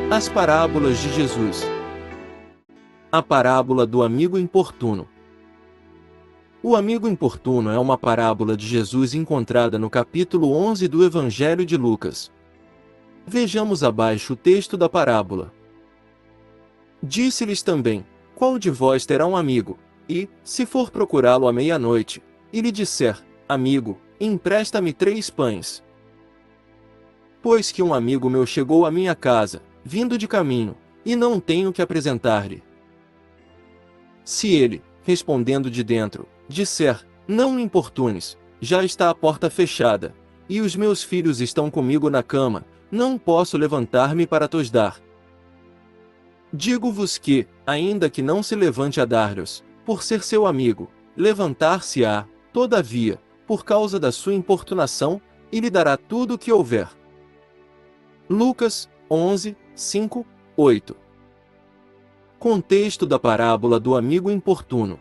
As parábolas de Jesus. A parábola do amigo importuno. O amigo importuno é uma parábola de Jesus encontrada no capítulo 11 do Evangelho de Lucas. Vejamos abaixo o texto da parábola. Disse-lhes também: qual de vós terá um amigo, e, se for procurá-lo à meia-noite, e lhe disser: amigo, empresta-me 3 pães? Pois que um amigo meu chegou à minha casa, vindo de caminho, e não tenho que apresentar-lhe. Se ele, respondendo de dentro, disser: não me importunes, já está a porta fechada, e os meus filhos estão comigo na cama, não posso levantar-me para tos dar. Digo-vos que, ainda que não se levante a dar-lhes, por ser seu amigo, levantar-se-á, todavia, por causa da sua importunação, e lhe dará tudo o que houver. Lucas 11, 5, 8. Contexto da parábola do amigo importuno.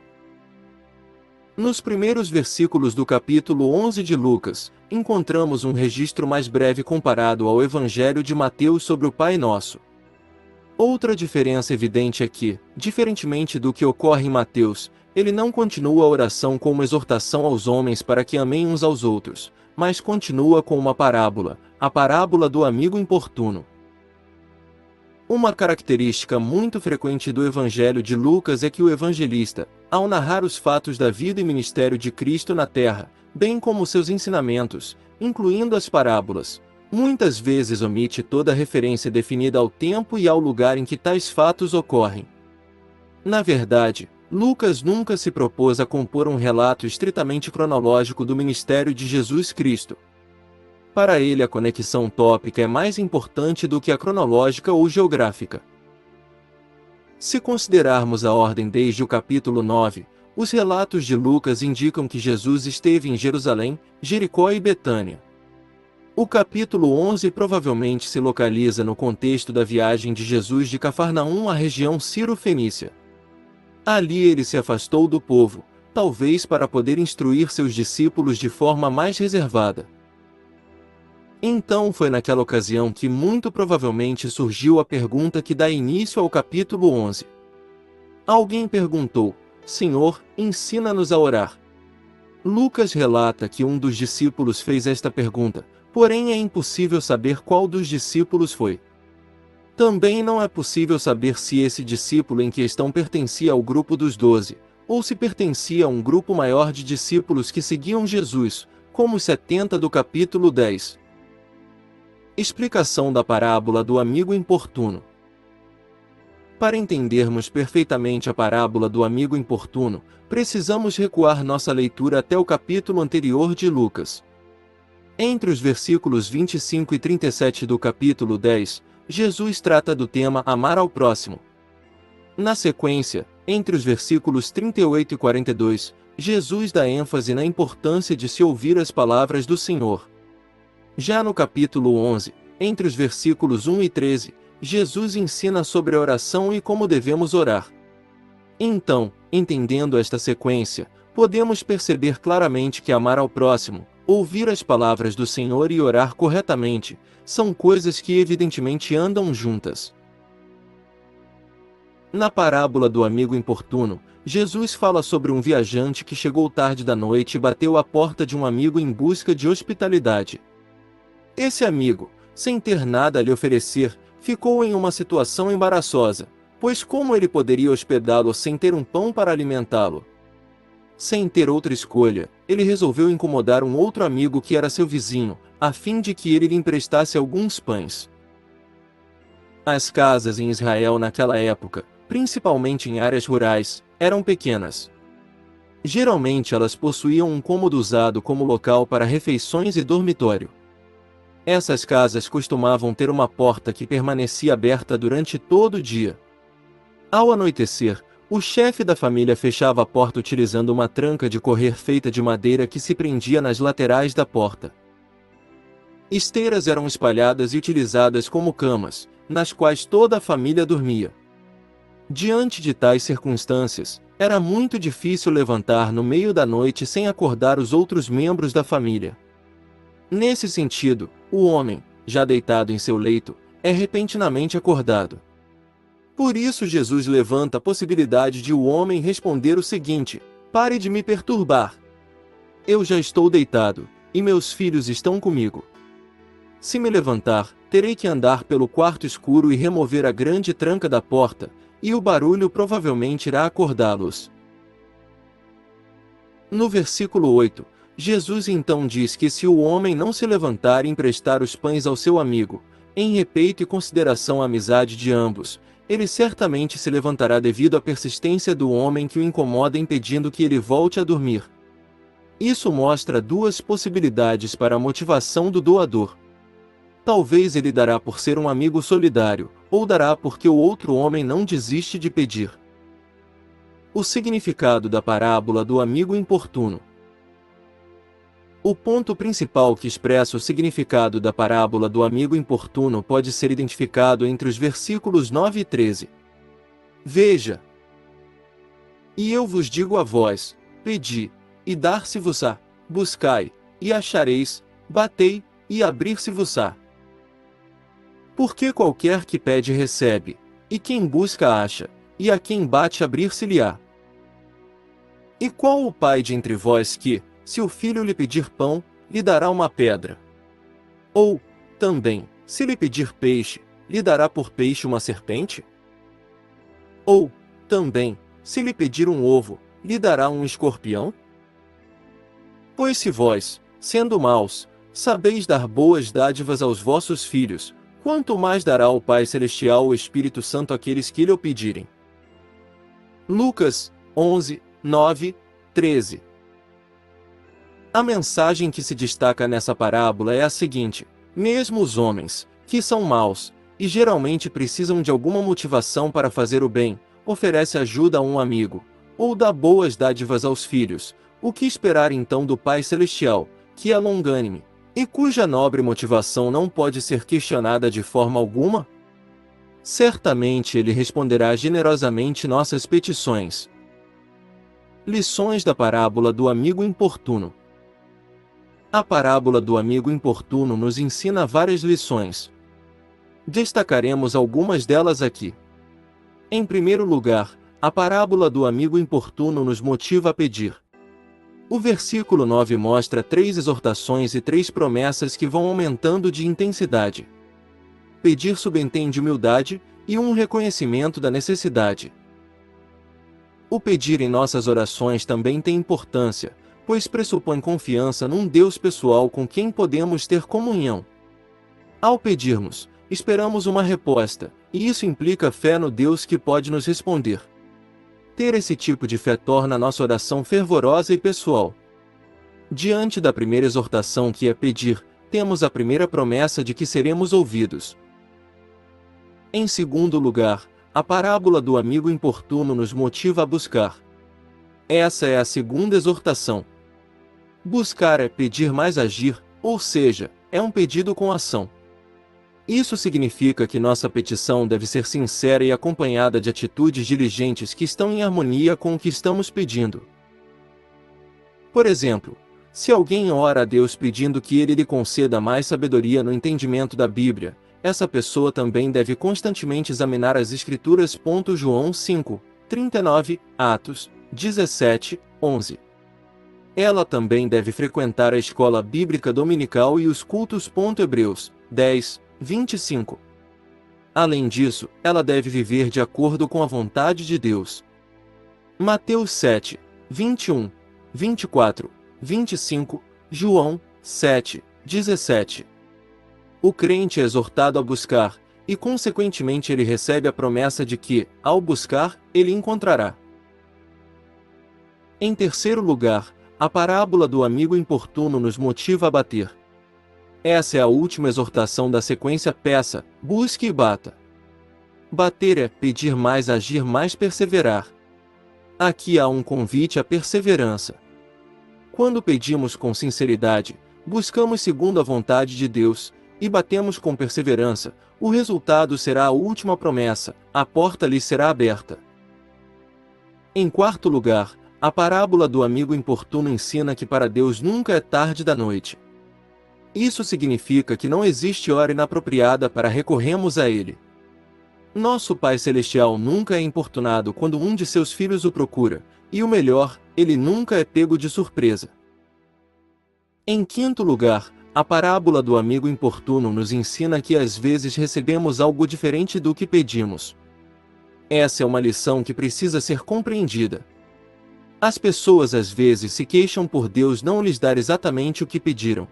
Nos primeiros versículos do capítulo 11 de Lucas, encontramos um registro mais breve comparado ao Evangelho de Mateus sobre o Pai Nosso. Outra diferença evidente é que, diferentemente do que ocorre em Mateus, ele não continua a oração com uma exortação aos homens para que amem uns aos outros, mas continua com uma parábola, a parábola do amigo importuno. Uma característica muito frequente do Evangelho de Lucas é que o evangelista, ao narrar os fatos da vida e ministério de Cristo na terra, bem como seus ensinamentos, incluindo as parábolas, muitas vezes omite toda referência definida ao tempo e ao lugar em que tais fatos ocorrem. Na verdade, Lucas nunca se propôs a compor um relato estritamente cronológico do ministério de Jesus Cristo. Para ele, a conexão tópica é mais importante do que a cronológica ou geográfica. Se considerarmos a ordem desde o capítulo 9, os relatos de Lucas indicam que Jesus esteve em Jerusalém, Jericó e Betânia. O capítulo 11 provavelmente se localiza no contexto da viagem de Jesus de Cafarnaum à região Ciro-Fenícia. Ali ele se afastou do povo, talvez para poder instruir seus discípulos de forma mais reservada. Então foi naquela ocasião que muito provavelmente surgiu a pergunta que dá início ao capítulo 11. Alguém perguntou: Senhor, ensina-nos a orar. Lucas relata que um dos discípulos fez esta pergunta, porém é impossível saber qual dos discípulos foi. Também não é possível saber se esse discípulo em questão pertencia ao grupo dos 12, ou se pertencia a um grupo maior de discípulos que seguiam Jesus, como os 70 do capítulo 10. Explicação da parábola do amigo importuno. Para entendermos perfeitamente a parábola do amigo importuno, precisamos recuar nossa leitura até o capítulo anterior de Lucas. Entre os versículos 25 e 37 do capítulo 10, Jesus trata do tema amar ao próximo. Na sequência, entre os versículos 38 e 42, Jesus dá ênfase na importância de se ouvir as palavras do Senhor. Já no capítulo 11, entre os versículos 1 e 13, Jesus ensina sobre a oração e como devemos orar. Então, entendendo esta sequência, podemos perceber claramente que amar ao próximo, ouvir as palavras do Senhor e orar corretamente, são coisas que evidentemente andam juntas. Na parábola do amigo importuno, Jesus fala sobre um viajante que chegou tarde da noite e bateu à porta de um amigo em busca de hospitalidade. Esse amigo, sem ter nada a lhe oferecer, ficou em uma situação embaraçosa, pois como ele poderia hospedá-lo sem ter um pão para alimentá-lo? Sem ter outra escolha, ele resolveu incomodar um outro amigo que era seu vizinho, a fim de que ele lhe emprestasse alguns pães. As casas em Israel naquela época, principalmente em áreas rurais, eram pequenas. Geralmente elas possuíam um cômodo usado como local para refeições e dormitório. Essas casas costumavam ter uma porta que permanecia aberta durante todo o dia. Ao anoitecer, o chefe da família fechava a porta utilizando uma tranca de correr feita de madeira que se prendia nas laterais da porta. Esteiras eram espalhadas e utilizadas como camas, nas quais toda a família dormia. Diante de tais circunstâncias, era muito difícil levantar no meio da noite sem acordar os outros membros da família. Nesse sentido, o homem, já deitado em seu leito, é repentinamente acordado. Por isso Jesus levanta a possibilidade de o homem responder o seguinte: pare de me perturbar. Eu já estou deitado, e meus filhos estão comigo. Se me levantar, terei que andar pelo quarto escuro e remover a grande tranca da porta, e o barulho provavelmente irá acordá-los. No versículo 8, Jesus então diz que se o homem não se levantar e emprestar os pães ao seu amigo, em respeito e consideração à amizade de ambos, ele certamente se levantará devido à persistência do homem que o incomoda impedindo que ele volte a dormir. Isso mostra duas possibilidades para a motivação do doador. Talvez ele dará por ser um amigo solidário, ou dará porque o outro homem não desiste de pedir. O significado da parábola do amigo importuno. O ponto principal que expressa o significado da parábola do amigo importuno pode ser identificado entre os versículos 9 e 13. Veja: e eu vos digo a vós, pedi, e dar-se-vos-á, buscai, e achareis, batei, e abrir-se-vos-á. Porque qualquer que pede recebe, e quem busca acha, e a quem bate abrir-se-lhe-á. E qual o pai de entre vós que, se o filho lhe pedir pão, lhe dará uma pedra? Ou, também, se lhe pedir peixe, lhe dará por peixe uma serpente? Ou, também, se lhe pedir um ovo, lhe dará um escorpião? Pois se vós, sendo maus, sabeis dar boas dádivas aos vossos filhos, quanto mais dará o Pai Celestial o Espírito Santo àqueles que lhe o pedirem. Lucas 11, 9, 13. A mensagem que se destaca nessa parábola é a seguinte: mesmo os homens, que são maus, e geralmente precisam de alguma motivação para fazer o bem, oferece ajuda a um amigo, ou dá boas dádivas aos filhos. O que esperar então do Pai Celestial, que é longânime, e cuja nobre motivação não pode ser questionada de forma alguma? Certamente ele responderá generosamente nossas petições. Lições da parábola do amigo importuno. A parábola do amigo importuno nos ensina várias lições. Destacaremos algumas delas aqui. Em primeiro lugar, a parábola do amigo importuno nos motiva a pedir. O versículo 9 mostra 3 exortações e 3 promessas que vão aumentando de intensidade. Pedir subentende humildade e um reconhecimento da necessidade. O pedir em nossas orações também tem importância, pois pressupõe confiança num Deus pessoal com quem podemos ter comunhão. Ao pedirmos, esperamos uma resposta, e isso implica fé no Deus que pode nos responder. Ter esse tipo de fé torna nossa oração fervorosa e pessoal. Diante da primeira exortação, que é pedir, temos a primeira promessa de que seremos ouvidos. Em segundo lugar, a parábola do amigo importuno nos motiva a buscar. Essa é a segunda exortação. Buscar é pedir mais agir, ou seja, é um pedido com ação. Isso significa que nossa petição deve ser sincera e acompanhada de atitudes diligentes que estão em harmonia com o que estamos pedindo. Por exemplo, se alguém ora a Deus pedindo que Ele lhe conceda mais sabedoria no entendimento da Bíblia, essa pessoa também deve constantemente examinar as Escrituras. João 5, 39, Atos 17, 11. Ela também deve frequentar a escola bíblica dominical e os cultos. Hebreus 10, 25. Além disso, ela deve viver de acordo com a vontade de Deus. Mateus 7, 21, 24, 25, João 7, 17. O crente é exortado a buscar, e consequentemente ele recebe a promessa de que, ao buscar, ele encontrará. Em terceiro lugar, a parábola do amigo importuno nos motiva a bater. Essa é a última exortação da sequência: peça, busque e bata. Bater é pedir mais, agir mais, perseverar. Aqui há um convite à perseverança. Quando pedimos com sinceridade, buscamos segundo a vontade de Deus, e batemos com perseverança, o resultado será a última promessa: a porta lhe será aberta. Em quarto lugar, a parábola do amigo importuno ensina que para Deus nunca é tarde da noite. Isso significa que não existe hora inapropriada para recorrermos a Ele. Nosso Pai Celestial nunca é importunado quando um de seus filhos o procura, e o melhor, Ele nunca é pego de surpresa. Em quinto lugar, a parábola do amigo importuno nos ensina que às vezes recebemos algo diferente do que pedimos. Essa é uma lição que precisa ser compreendida. As pessoas às vezes se queixam por Deus não lhes dar exatamente o que pediram.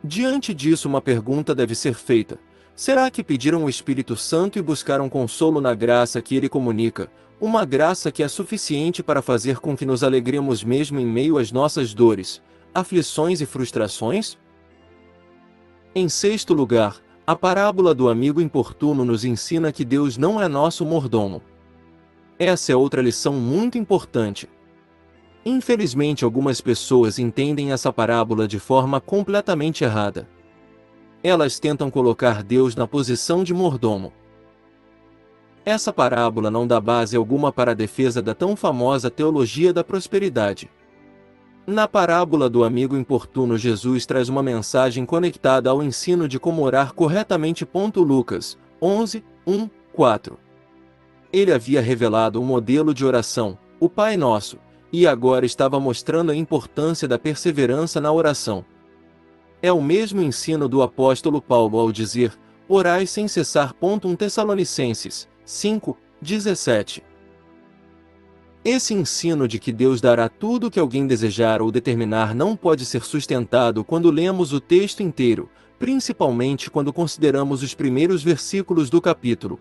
Diante disso, uma pergunta deve ser feita: será que pediram o Espírito Santo e buscaram consolo na graça que Ele comunica, uma graça que é suficiente para fazer com que nos alegremos mesmo em meio às nossas dores, aflições e frustrações? Em sexto lugar, a parábola do amigo importuno nos ensina que Deus não é nosso mordomo. Essa é outra lição muito importante. Infelizmente, algumas pessoas entendem essa parábola de forma completamente errada. Elas tentam colocar Deus na posição de mordomo. Essa parábola não dá base alguma para a defesa da tão famosa teologia da prosperidade. Na parábola do amigo importuno, Jesus traz uma mensagem conectada ao ensino de como orar corretamente. Lucas 11, 1, 4. Ele havia revelado um modelo de oração, o Pai Nosso, e agora estava mostrando a importância da perseverança na oração. É o mesmo ensino do apóstolo Paulo ao dizer: orai sem cessar. 1 Tessalonicenses 5, 17. Esse ensino de que Deus dará tudo o que alguém desejar ou determinar não pode ser sustentado quando lemos o texto inteiro, principalmente quando consideramos os primeiros versículos do capítulo.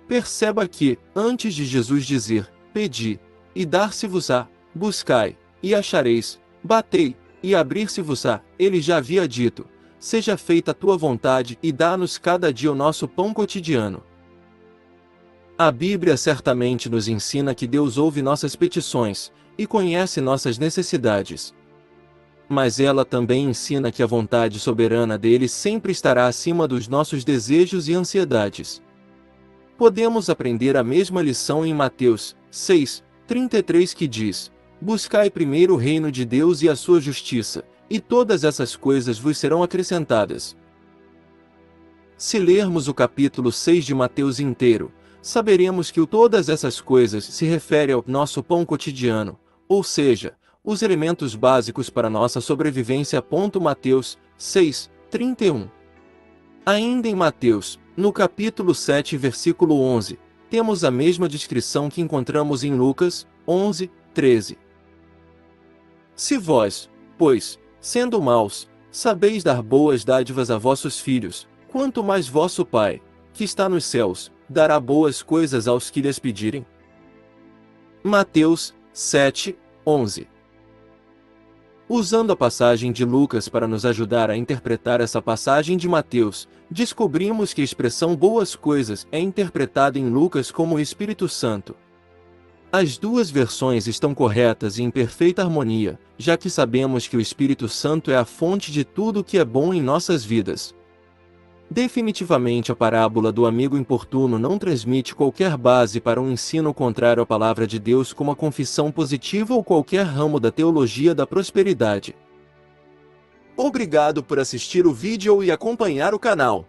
Perceba que, antes de Jesus dizer, pedi, e dar-se-vos-á, buscai, e achareis, batei, e abrir-se-vos-á, ele já havia dito: seja feita a tua vontade e dá-nos cada dia o nosso pão cotidiano. A Bíblia certamente nos ensina que Deus ouve nossas petições, e conhece nossas necessidades. Mas ela também ensina que a vontade soberana dele sempre estará acima dos nossos desejos e ansiedades. Podemos aprender a mesma lição em Mateus 6, 33, que diz: buscai primeiro o reino de Deus e a sua justiça, e todas essas coisas vos serão acrescentadas. Se lermos o capítulo 6 de Mateus inteiro, saberemos que todas essas coisas se refere ao nosso pão cotidiano, ou seja, os elementos básicos para nossa sobrevivência. Mateus 6, 31. Ainda em Mateus, no capítulo 7, versículo 11, temos a mesma descrição que encontramos em Lucas 11, 13. Se vós, pois, sendo maus, sabeis dar boas dádivas a vossos filhos, quanto mais vosso Pai, que está nos céus, dará boas coisas aos que lhes pedirem. Mateus 7, 11. Usando a passagem de Lucas para nos ajudar a interpretar essa passagem de Mateus, descobrimos que a expressão boas coisas é interpretada em Lucas como o Espírito Santo. As duas versões estão corretas e em perfeita harmonia, já que sabemos que o Espírito Santo é a fonte de tudo o que é bom em nossas vidas. Definitivamente, a parábola do amigo importuno não transmite qualquer base para um ensino contrário à palavra de Deus, como a confissão positiva ou qualquer ramo da teologia da prosperidade. Obrigado por assistir o vídeo e acompanhar o canal.